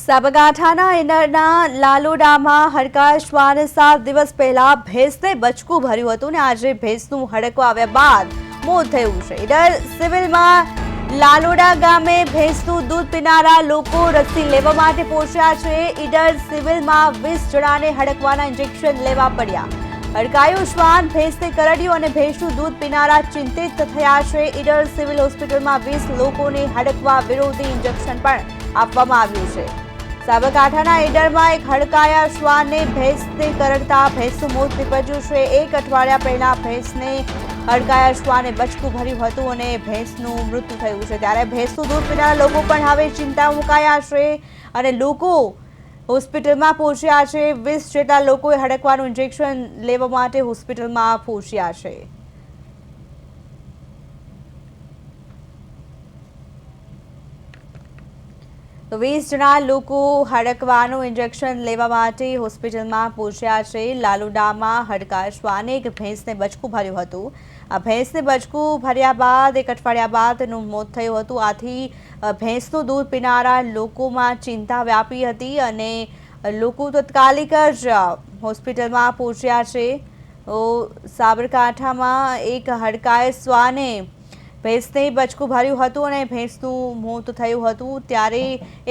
સાબરકાંઠાના ઇન્દરના લાલોડામાં હડકાયા શ્વાને 7 દિવસ પહેલા ભેંસને બચકું ભર્યું હતું ને આજે ભેંસનું હડકવા આવ્યા બાદ મોત થયું છે। ઇન્દર સિવિલમાં લાલોડા ગામે ભેંસનું દૂધ પીનારા લોકો રસી લેવા માટે પહોંચ્યા છે। ઇન્દર સિવિલમાં 20 જણાને હડકવાના ઇન્જેક્શન લેવા પડ્યા। હડકાયું શ્વાન ભેંસને કરડ્યું અને ભેંસનું દૂધ પીનારા ચિંતિત થયા છે। ઇન્દર સિવિલ હોસ્પિટલમાં 20 લોકોને હડકવા વિરોધી ઇન્જેક્શન પણ આપવામાં આવ્યું છે। સાબરકાંઠાના ઇડરમાં એક હડકાયા શ્વાનને ભેંસને કરડતા ભેંસનું મોત નીપજ્યું છે। 1 અઠવાડિયા પહેલા ભેંસને હડકાયા શ્વાને બચકું ભર્યું હતું અને ભેંસનું મૃત્યુ થયું છે। ત્યારે ભેંસનું દૂધ પીનારા લોકો પણ હવે ચિંતા મુકાયા છે અને લોકો હોસ્પિટલમાં પહોંચ્યા છે। 20 જેટલા લોકોએ હડકવાનું ઇન્જેક્શન લેવા માટે હોસ્પિટલમાં પહોંચ્યા છે। તો 20 જણા લોકો હડકવાનું ઇન્જેક્શન લેવા માટે હોસ્પિટલમાં પહોંચ્યા છે। લાલુડામાં હડકાયા શ્વાને એક ભેંસને બચકું ભર્યું હતું। આ ભેંસને બચકું ભર્યા બાદ 1 અઠવાડિયા બાદ તેનું મોત થયું હતું। આથી ભેંસનું દૂધ પીનારા લોકોમાં ચિંતા વ્યાપી હતી અને લોકો તાત્કાલિક જ હોસ્પિટલમાં પહોંચ્યા છે। તો સાબરકાંઠામાં એક હડકાયા શ્વાને ભેંસને બચકું ભર્યું હતું અને ભેંસનું મોત થયું હતું। ત્યારે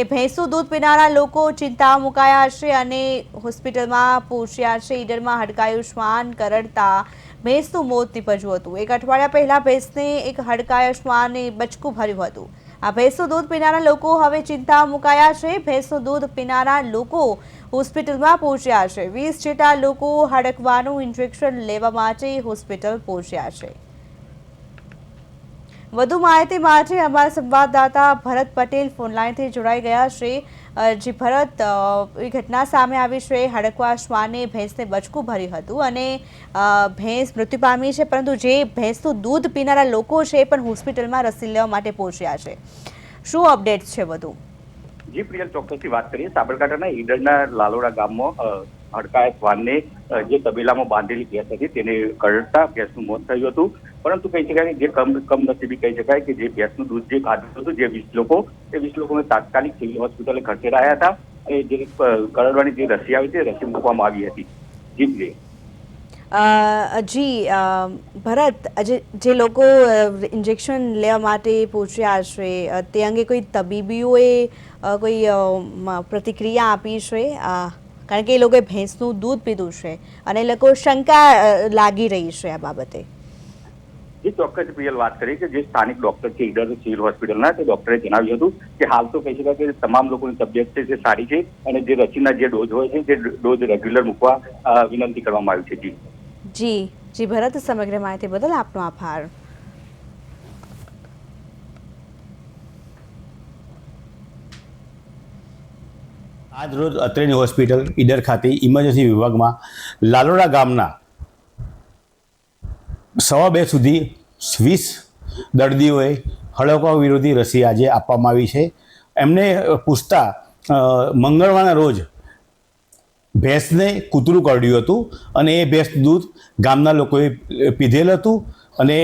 એ ભેંસનું દૂધ પીનારા લોકો ચિંતા મુકાયા છે અને હોસ્પિટલમાં પહોંચ્યા છે। ઈડરમાં હડકાયું શ્વાન કરડતા ભેંસનું મોત નીપજ્યું હતું। 1 અઠવાડિયા પહેલા ભેંસને એક હડકાયા શ્વાને બચકું ભર્યું હતું। આ ભેંસનું દૂધ પીનારા લોકો હવે ચિંતા મુકાયા છે। ભેંસનું દૂધ પીનારા લોકો હોસ્પિટલમાં પહોંચ્યા છે। 20 જેટલા લોકો હડકવાનું ઇન્જેક્શન લેવા માટે હોસ્પિટલ પહોંચ્યા છે। વધુ માહિતી માટે અમારા સંવાદદાતા ભરત પટેલ ફોનલાઈનથી જોડાઈ ગયા છે। જે ભરત, એ ઘટના સામે આવી છે, હડકવા શ્વાને ભેંસને બચકું ભર્યું હતું અને ભેંસ મૃત્યુ પામી છે, પરંતુ જે ભેંસનું દૂધ પીનારા લોકો છે એ પણ હોસ્પિટલમાં રસી લેવા માટે પહોંચ્યા છે। શું અપડેટ્સ છે વધુ? જી પ્રિયલ, ચોક્કસથી વાત કરીએ। સાબરકાંઠાના ઈડરના લાલોડા ગામમાં હડકાયા શ્વાનને જે તબેલામાં બાંધેલી ભેંસ હતી તેને કરડતા ભેંસનું મોત થયું હતું। પરંતુ કહી શકાય કે જે કમનસીબી કહી શકાય કે જે ભેંસનું દૂધ જે ખાધું હતું, જે 20 લોકોને તાત્કાલિક સિવિલ હોસ્પિટલે ખસેડાયા હતા અને જે કરડવાની જે રસી આવી હતી રસી મૂકવામાં આવી હતી। જી પ્રિયલ। ભરત, જે લોકો ઇન્જેક્શન લેવા માટે પહોંચ્યા છે તે અંગે કોઈ તબીબીઓએ કોઈ પ્રતિક્રિયા આપી છે? કારણ કે એ લોકોએ ભેંસનું દૂધ પીધું છે અને એ લોકો શંકા લાગી રહી છે આ બાબતે। જે ચોક્કસ પ્રિયલ વાત કરી કે જે સ્થાનિક ડોક્ટર છે ઈડર સિવિલ હોસ્પિટલના, તે ડોક્ટરે જણાવ્યું હતું કે હાલ તો કહી શકાય કે તમામ લોકોની તબિયત છે તે સારી છે અને જે રસીના જે ડોઝ હોય છે તે ડોઝ રેગ્યુલર મૂકવા વિનંતી કરવામાં આવી છે। જી ભરત, સમગ્ર માહિતી બદલ આપનો આભાર। આજ રોજ અત્રેની હોસ્પિટલ ઈડર ખાતે ઇમરજન્સી વિભાગમાં લાલોડા ગામના 1:15 સુધી 20 દર્દીઓએ હડકવા વિરોધી રસી આજે આપવામાં આવી છે। એમને પૂછતા મંગળવારના રોજ ભેંસને કૂતરું કરડ્યું હતું અને એ ભેંસ દૂધ ગામના લોકોએ પીધેલ હતું અને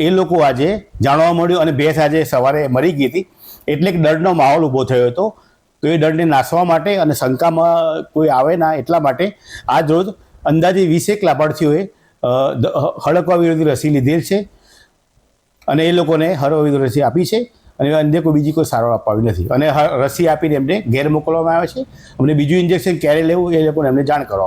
એ લોકો આજે જાણવા મળ્યું અને ભેંસ આજે સવારે મરી ગઈ હતી, એટલે એક ડરનો માહોલ ઊભો થયો હતો। તો એ ડરને નાસવા માટે અને શંકામાં કોઈ આવે ના એટલા માટે આજ રોજ અંદાજે 20 લાભાર્થીઓએ હડકવા વિરોધી રસી લીધેલ છે અને એ લોકોને હડકવા વિરોધી રસી આપી છે અને અન્ય કોઈ બીજી કોઈ સારવાર અપાવી નથી અને રસી આપીને એમને ઘેર મોકલવામાં આવે છે। અમને બીજું ઇન્જેક્શન ક્યારે લેવું એ લોકોને એમને જાણ કરવા